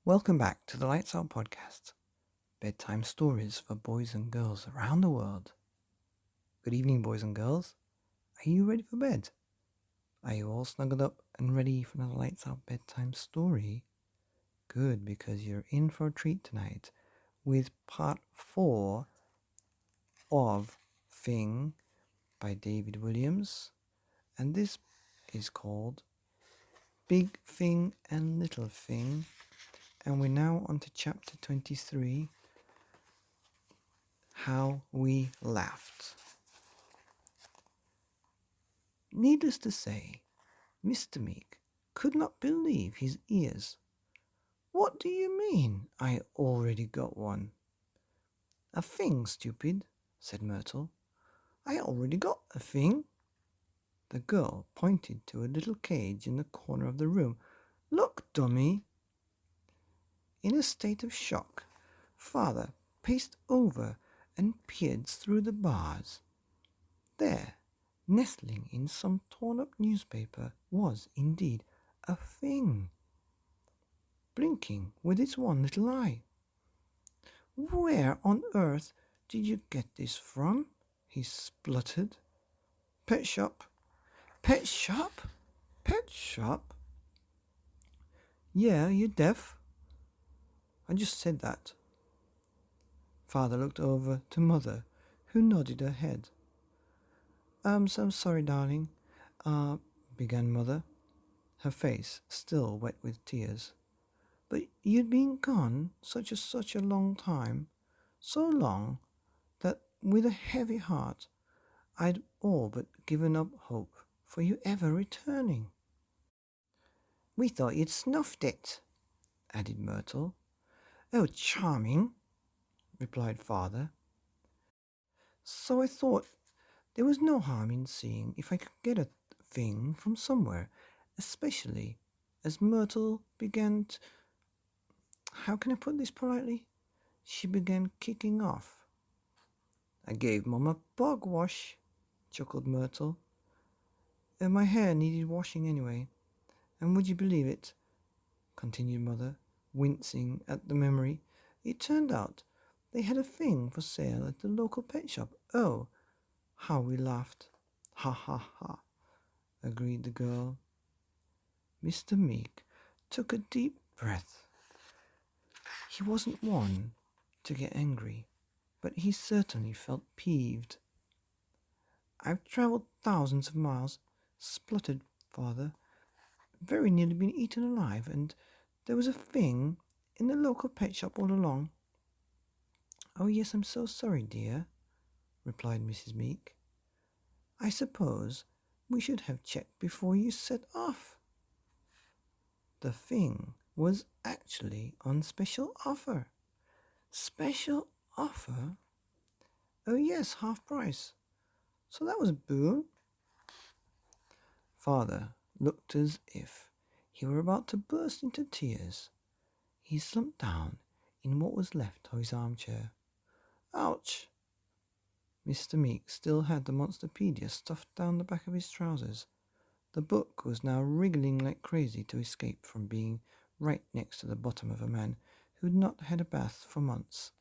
Welcome back to the Lights Out podcast, bedtime stories for boys and girls around the world. Good evening, boys and girls. Are you ready for bed? Are you all snuggled up and ready for another Lights Out bedtime story? Good, because you're in for a treat tonight with part 4 of Fing by David Williams, and this is called Big Fing and Little Fing. And we're now on to chapter 23, How We Laughed. Needless to say, Mr. Meek could not believe his ears. "What do you mean, I already got one?" "A Fing, stupid," said Myrtle. "I already got a Fing." The girl pointed to a little cage in the corner of the room. "Look, dummy." In a state of shock, Father paced over and peered through the bars. There, nestling in some torn-up newspaper, was indeed a Fing, blinking with its one little eye. "Where on earth did you get this from?" he spluttered. "Pet shop." "Pet shop? Pet shop?" "Yeah, you deaf?" "I just said that." Father looked over to Mother, who nodded her head. I'm so sorry, darling," began Mother, her face still wet with tears. "But you'd been gone such a long time, so long that with a heavy heart I'd all but given up hope for you ever returning." "We thought you'd snuffed it," added Myrtle. "Oh, charming," replied Father. "So I thought there was no harm in seeing if I could get a thing from somewhere, especially as Myrtle began to... How can I put this politely? She began kicking off." "I gave Mum a bog wash," chuckled Myrtle. My hair needed washing anyway. And would you believe it," continued Mother, wincing at the memory, "it turned out they had a Fing for sale at the local pet shop. Oh, how we laughed." "Ha ha ha," agreed the girl. Mr. Meek took a deep breath. He wasn't one to get angry, but he certainly felt peeved. "I've travelled thousands of miles," spluttered Father, "very nearly been eaten alive, and there was a Fing in the local pet shop all along." "Oh yes, I'm so sorry, dear," replied Mrs. Meek. "I suppose we should have checked before you set off." The Fing was actually on special offer. Special offer? Oh yes, half price. So that was a boon. Father looked as if he were about to burst into tears. He slumped down in what was left of his armchair. "Ouch!" Mr. Meek still had the Monsterpedia stuffed down the back of his trousers. The book was now wriggling like crazy to escape from being right next to the bottom of a man who had not had a bath for months.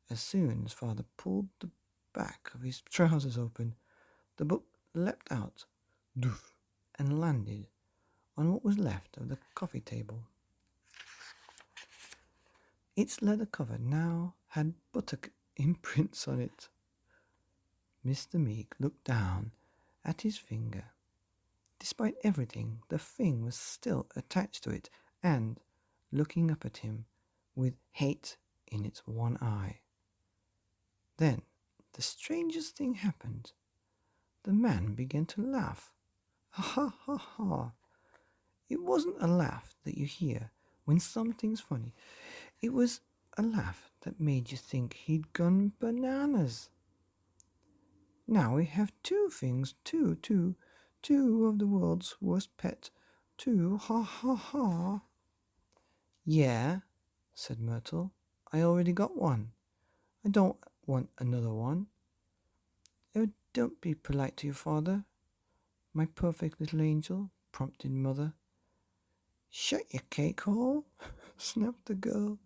As soon as Father pulled the back of his trousers open, the book leapt out, doof, and landed on what was left of the coffee table. Its leather cover now had buttock imprints on it. Mr. Meek looked down at his finger. Despite everything, the Fing was still attached to it and looking up at him with hate in its one eye. Then the strangest thing happened. The man began to laugh. Ha ha ha ha. It wasn't a laugh that you hear when something's funny. It was a laugh that made you think he'd gone bananas. "Now we have two Fings, two of the world's worst pet, two, ha ha ha." "Yeah," said Myrtle, "I already got one. I don't want another one." "Oh, don't be polite to your father, my perfect little angel," prompted Mother. "Shut your cake hole," snapped the girl.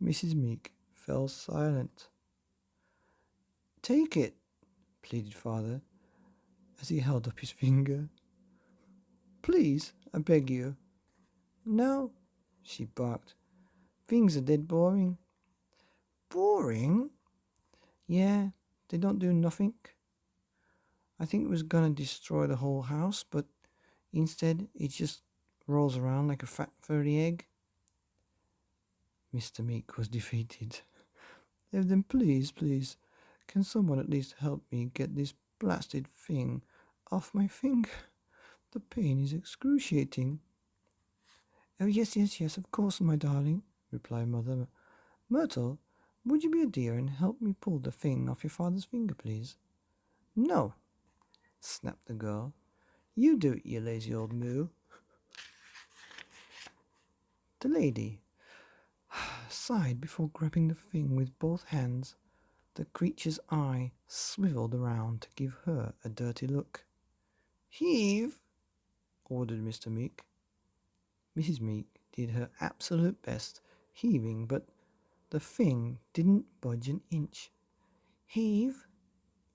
Mrs. Meek fell silent. Take it, pleaded father, as he held up his finger. Please, I beg you. No, she barked. Things are dead boring. Boring? Yeah, they don't do nothing. I think it was gonna destroy the whole house, but instead it just rolls around like a fat furry egg. Mr. Meek was defeated. Then please, can someone at least help me get this blasted thing off my finger? The pain is excruciating. Oh, yes, of course, my darling, replied Mother. Myrtle, would you be a dear and help me pull the thing off your father's finger, please? No, snapped the girl. You do it, you lazy old moo. The lady sighed before grabbing the thing with both hands. The creature's eye swiveled around to give her a dirty look. Heave, ordered Mr. Meek. Mrs. Meek did her absolute best, heaving, but the thing didn't budge an inch. Heave.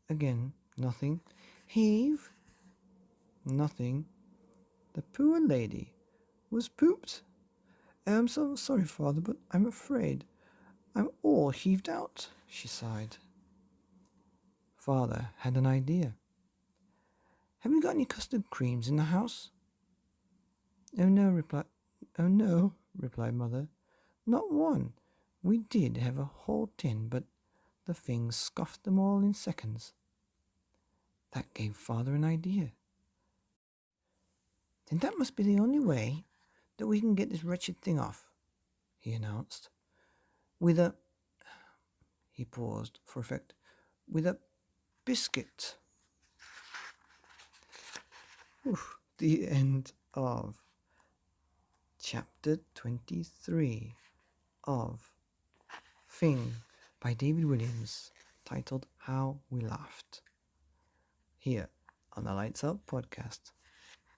Again, nothing. Heave. Nothing. The poor lady was pooped. I'm so sorry, father, but I'm afraid I'm all heaved out, she sighed. Father had an idea. Have you got any custard creams in the house? Oh no, replied Mother. Not one. We did have a whole tin, but the thing scoffed them all in seconds. That gave Father an idea. Then that must be the only way that we can get this wretched thing off, he announced. With a... He paused for effect. With a biscuit. Oof, the end of Chapter 23 of Fing by David Williams, titled How We Laughed. Here on the Lights Out podcast,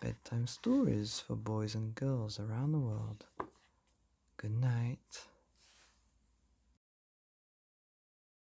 bedtime stories for boys and girls around the world. Good night.